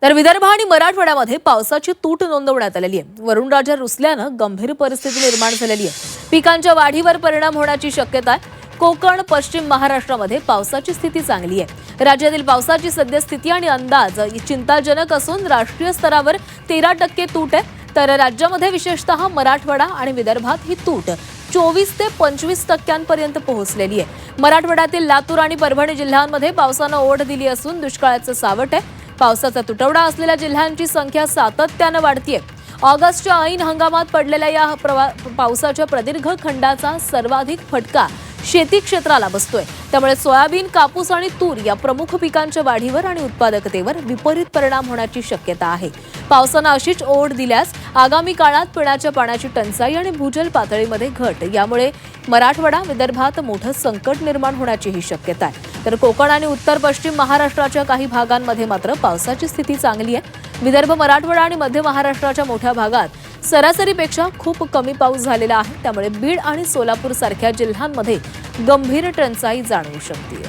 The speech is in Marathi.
तर विदर्भ आणि मराठवाड्यामध्ये पावसाची तूट नोंदवण्यात आलेली आहे। वरुणराजा रुसल्यानं गंभीर परिस्थिती निर्माण झालेली आहे। पिकांच्या वाढीवर परिणाम होण्याची शक्यता आहे। कोकण पश्चिम महाराष्ट्रामध्ये पावसाची स्थिती चांगली आहे। राज्यातील पावसाची सद्यस्थिती आणि अंदाज चिंताजनक असून राष्ट्रीय स्तरावर 13% तूट आहे। तर राज्यामध्ये विशेषतः मराठवाडा आणि विदर्भात ही तूट 24 ते 25% पोहोचलेली आहे। मराठवाड्यातील लातूर आणि परभणी जिल्ह्यांमध्ये पावसानं ओढ दिली असून दुष्काळाचं सावट आहे। पावसाचा तुटवडा असलेल्या जिल्ह्यांची संख्या सातत्यानं वाढतीये। ऑगस्टच्या ऐन हंगामात पडलेल्या या पावसाच्या प्रदीर्घ खंडाचा सर्वाधिक फटका शेती क्षेत्राला बसतोय। त्यामुळे सोयाबीन, कापूस आणि तूर या प्रमुख पिकांच्या वाढीवर आणि उत्पादकतेवर विपरीत परिणाम होण्याची शक्यता आहे। पावसानं अशीच ओढ दिल्यास आगामी काळात पिण्याच्या पाण्याची टंचाई आणि भूजल पातळीमध्ये घट यामुळे मराठवाडा विदर्भात मोठं संकट निर्माण होण्याचीही शक्यता आहे। तर कोकण आणि उत्तर पश्चिम महाराष्ट्राच्या काही भागांमध्ये मात्र पावसाची स्थिती चांगली आहे। विदर्भ, मराठवाडा आणि मध्य महाराष्ट्राच्या मोठ्या भागात सरासरीपेक्षा खूप कमी पाऊस झालेला आहे। त्यामुळे बीड आणि सोलापूर सारख्या जिल्ह्यांमध्ये गंभीर टंचाई जाणवू शकते।